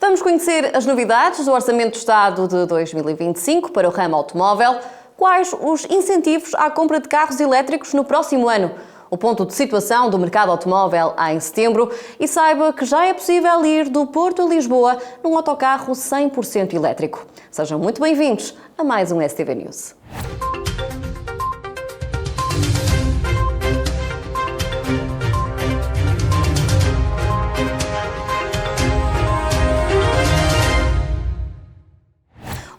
Vamos conhecer as novidades do Orçamento do Estado de 2025 para o ramo automóvel. Quais os incentivos à compra de carros elétricos no próximo ano? O ponto de situação do mercado automóvel em setembro e saiba que já é possível ir do Porto a Lisboa num autocarro 100% elétrico. Sejam muito bem-vindos a mais um STV News.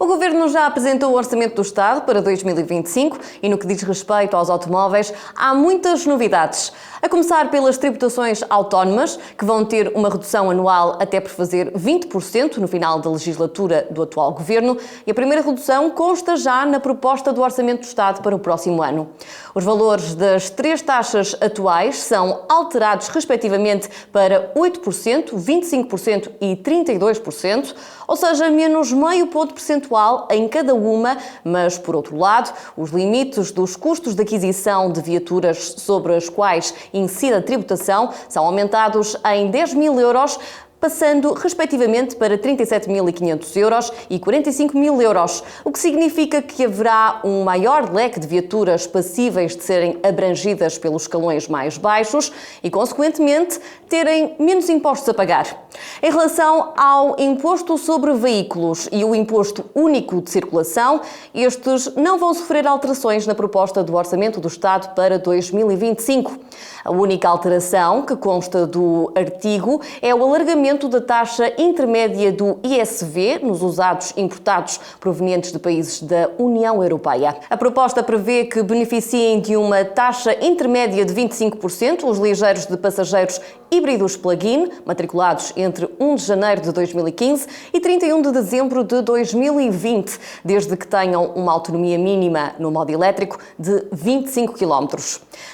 O Governo já apresentou o Orçamento do Estado para 2025 e no que diz respeito aos automóveis há muitas novidades. A começar pelas tributações autónomas, que vão ter uma redução anual até por fazer 20% no final da legislatura do atual Governo e a primeira redução consta já na proposta do Orçamento do Estado para o próximo ano. Os valores das três taxas atuais são alterados respectivamente para 8%, 25% e 32%, ou seja, menos meio ponto percentual em cada uma, mas, por outro lado, os limites dos custos de aquisição de viaturas sobre as quais incide a tributação são aumentados em 10.000 euros, passando respectivamente para 37.500 euros e 45.000 euros, o que significa que haverá um maior leque de viaturas passíveis de serem abrangidas pelos escalões mais baixos e, consequentemente, terem menos impostos a pagar. Em relação ao imposto sobre veículos e o imposto único de circulação, estes não vão sofrer alterações na proposta do Orçamento do Estado para 2025. A única alteração que consta do artigo é o alargamento da taxa intermédia do ISV nos usados importados provenientes de países da União Europeia. A proposta prevê que beneficiem de uma taxa intermédia de 25% os ligeiros de passageiros híbridos plug-in, matriculados entre 1 de janeiro de 2015 e 31 de dezembro de 2020, desde que tenham uma autonomia mínima no modo elétrico de 25 km.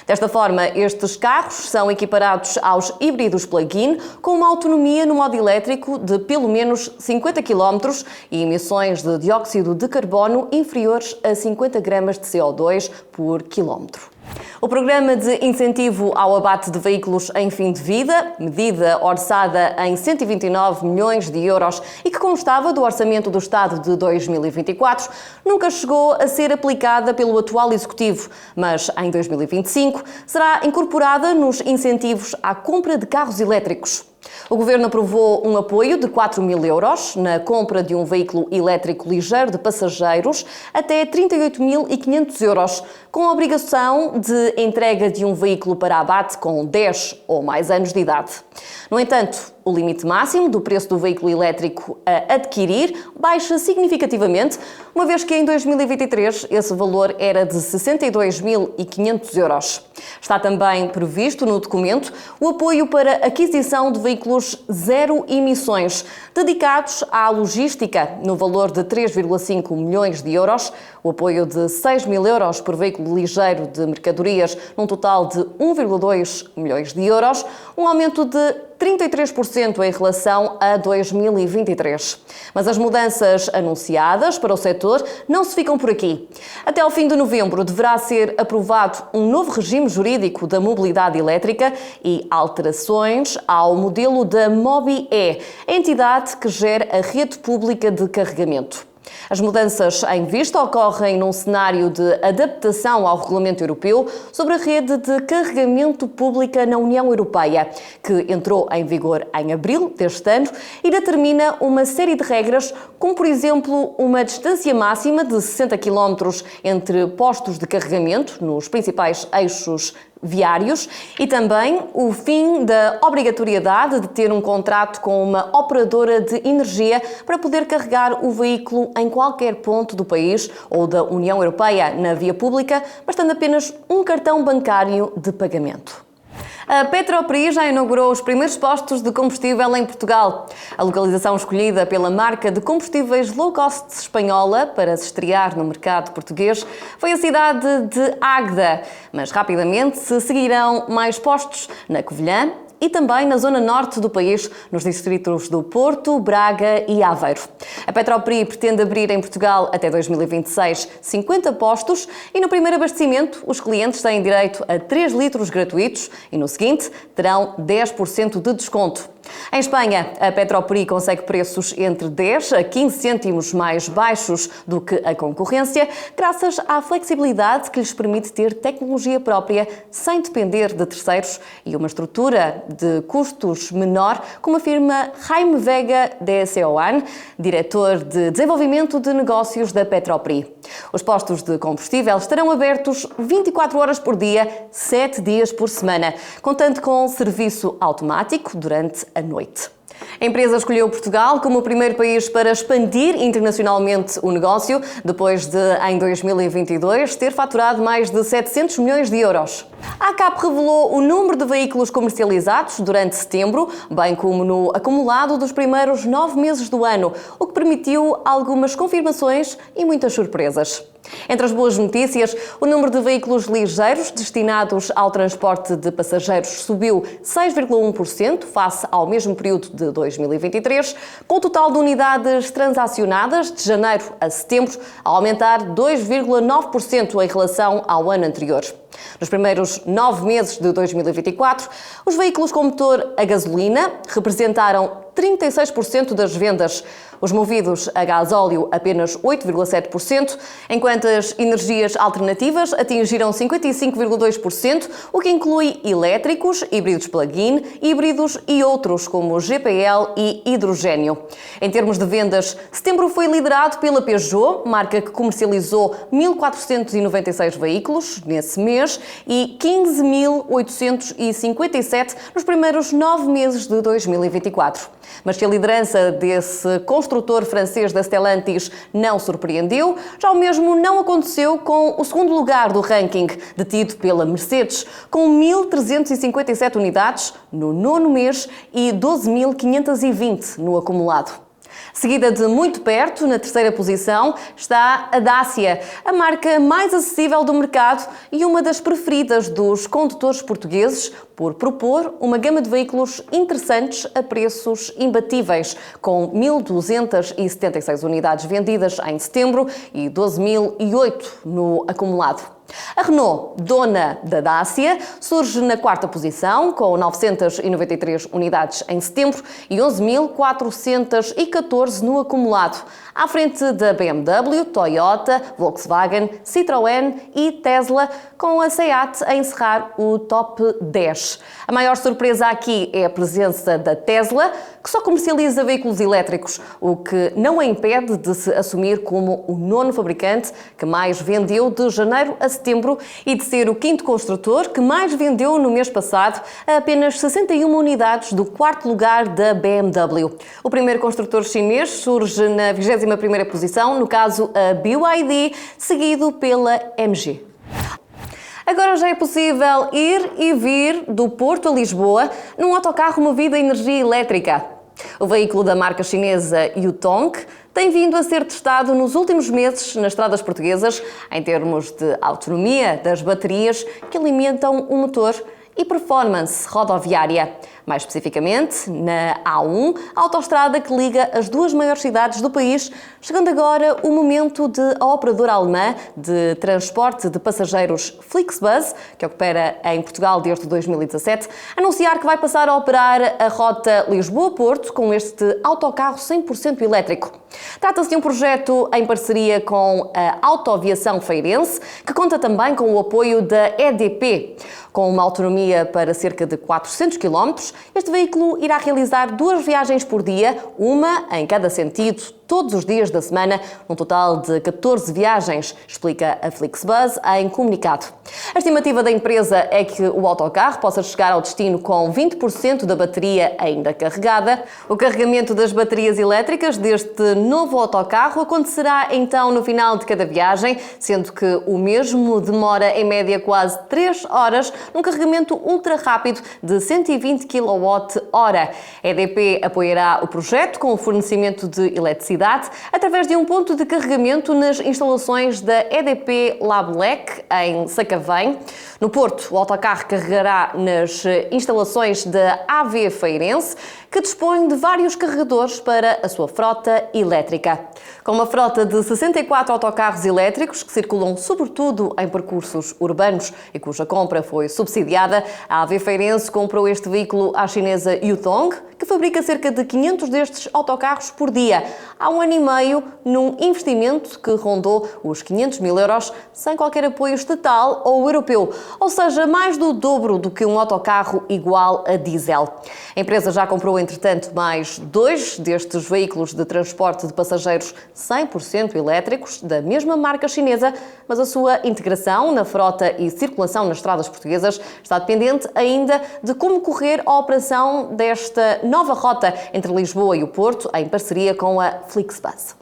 Desta forma, estes carros são equiparados aos híbridos plug-in com uma autonomia no modo elétrico de pelo menos 50 km e emissões de dióxido de carbono inferiores a 50 gramas de CO2 por quilómetro. O programa de incentivo ao abate de veículos em fim de vida, medida orçada em 129 milhões de euros e que constava do Orçamento do Estado de 2024, nunca chegou a ser aplicada pelo atual Executivo, mas em 2025 será incorporada nos incentivos à compra de carros elétricos. O Governo aprovou um apoio de 4.000 euros na compra de um veículo elétrico ligeiro de passageiros até 38.500 euros, com a obrigação de entrega de um veículo para abate com 10 ou mais anos de idade. No entanto, o limite máximo do preço do veículo elétrico a adquirir baixa significativamente, uma vez que em 2023 esse valor era de 62.500 euros. Está também previsto no documento o apoio para aquisição de veículos zero emissões, dedicados à logística, no valor de 3,5 milhões de euros, o apoio de 6.000 euros por veículo ligeiro de mercadorias, num total de 1,2 milhões de euros, um aumento de 33% em relação a 2023. Mas as mudanças anunciadas para o setor não se ficam por aqui. Até ao fim de novembro deverá ser aprovado um novo regime jurídico da mobilidade elétrica e alterações ao modelo da MOBI-E, a entidade que gera a rede pública de carregamento. As mudanças em vista ocorrem num cenário de adaptação ao Regulamento Europeu sobre a rede de carregamento pública na União Europeia, que entrou em vigor em abril deste ano e determina uma série de regras, como por exemplo uma distância máxima de 60 km entre postos de carregamento nos principais eixos viários e também o fim da obrigatoriedade de ter um contrato com uma operadora de energia para poder carregar o veículo em qualquer ponto do país ou da União Europeia na via pública, bastando apenas um cartão bancário de pagamento. A Petropri já inaugurou os primeiros postos de combustível em Portugal. A localização escolhida pela marca de combustíveis low cost espanhola para se estrear no mercado português foi a cidade de Águeda, mas rapidamente se seguirão mais postos na Covilhã, e também na zona norte do país, nos distritos do Porto, Braga e Aveiro. A Petropri pretende abrir em Portugal até 2026 50 postos e no primeiro abastecimento os clientes têm direito a 3 litros gratuitos e no seguinte terão 10% de desconto. Em Espanha, a Petropri consegue preços entre 10 a 15 cêntimos mais baixos do que a concorrência, graças à flexibilidade que lhes permite ter tecnologia própria sem depender de terceiros e uma estrutura de custos menor, como afirma Jaime Vega de Seoane, diretor de desenvolvimento de negócios da Petropri. Os postos de combustível estarão abertos 24 horas por dia, 7 dias por semana, contando com serviço automático durante a noite. A empresa escolheu Portugal como o primeiro país para expandir internacionalmente o negócio, depois de, em 2022, ter faturado mais de 700 milhões de euros. A ACAP revelou o número de veículos comercializados durante setembro, bem como no acumulado dos primeiros 9 meses do ano, o que permitiu algumas confirmações e muitas surpresas. Entre as boas notícias, o número de veículos ligeiros destinados ao transporte de passageiros subiu 6,1% face ao mesmo período de 2023, com o total de unidades transacionadas de janeiro a setembro a aumentar 2,9% em relação ao ano anterior. Nos primeiros 9 meses de 2024, os veículos com motor a gasolina representaram 36% das vendas, os movidos a gasóleo apenas 8,7%, enquanto as energias alternativas atingiram 55,2%, o que inclui elétricos, híbridos plug-in, híbridos e outros como GPL e hidrogênio. Em termos de vendas, setembro foi liderado pela Peugeot, marca que comercializou 1.496 veículos nesse mês e 15.857 nos primeiros 9 meses de 2024. Mas se a liderança desse construtor francês da Stellantis não surpreendeu, já o mesmo não aconteceu com o segundo lugar do ranking, detido pela Mercedes, com 1.357 unidades no 9º mês e 12.520 no acumulado. Seguida de muito perto, na terceira posição, está a Dacia, a marca mais acessível do mercado e uma das preferidas dos condutores portugueses por propor uma gama de veículos interessantes a preços imbatíveis, com 1.276 unidades vendidas em setembro e 12.008 no acumulado. A Renault, dona da Dacia, surge na quarta posição, com 993 unidades em setembro e 11.414 no acumulado, à frente da BMW, Toyota, Volkswagen, Citroën e Tesla, com a SEAT a encerrar o top 10. A maior surpresa aqui é a presença da Tesla, que só comercializa veículos elétricos, o que não a impede de se assumir como o 9º fabricante que mais vendeu de janeiro a setembro e de ser o 5º construtor que mais vendeu no mês passado, a apenas 61 unidades do 4º lugar da BMW. O primeiro construtor chinês surge na 21ª posição, no caso a BYD, seguido pela MG. Agora já é possível ir e vir do Porto a Lisboa num autocarro movido a energia elétrica. O veículo da marca chinesa Yutong tem vindo a ser testado nos últimos meses nas estradas portuguesas em termos de autonomia das baterias que alimentam o motor e performance rodoviária. Mais especificamente, na A1, a autoestrada que liga as duas maiores cidades do país, chegando agora o momento de a operadora alemã de transporte de passageiros Flixbus, que opera em Portugal desde 2017, anunciar que vai passar a operar a rota Lisboa-Porto com este autocarro 100% elétrico. Trata-se de um projeto em parceria com a Autoaviação Feirense, que conta também com o apoio da EDP. Com uma autonomia para cerca de 400 km, este veículo irá realizar 2 viagens por dia, uma em cada sentido, todos os dias da semana, um total de 14 viagens, explica a Flixbus em comunicado. A estimativa da empresa é que o autocarro possa chegar ao destino com 20% da bateria ainda carregada. O carregamento das baterias elétricas deste novo autocarro acontecerá então no final de cada viagem, sendo que o mesmo demora em média quase 3 horas num carregamento ultra rápido de 120 kWh. A EDP apoiará o projeto com o fornecimento de eletricidade cidade através de um ponto de carregamento nas instalações da EDP Labelec, em Sacavém. No Porto, o autocarro carregará nas instalações da AV Feirense, que dispõe de vários carregadores para a sua frota elétrica. Com uma frota de 64 autocarros elétricos que circulam sobretudo em percursos urbanos e cuja compra foi subsidiada, a AV Feirense comprou este veículo à chinesa Yutong, que fabrica cerca de 500 destes autocarros por dia, há 1 ano e meio, num investimento que rondou os 500 mil euros, sem qualquer apoio estatal ou europeu, ou seja, mais do dobro do que um autocarro igual a diesel. A empresa já comprou, entretanto, mais 2 destes veículos de transporte de passageiros 100% elétricos, da mesma marca chinesa, mas a sua integração na frota e circulação nas estradas portuguesas está dependente ainda de como correr a operação desta nova rota entre Lisboa e o Porto, em parceria com a Flixbus.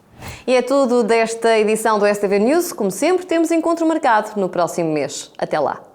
E é tudo desta edição do STV News. Como sempre, temos encontro marcado no próximo mês. Até lá!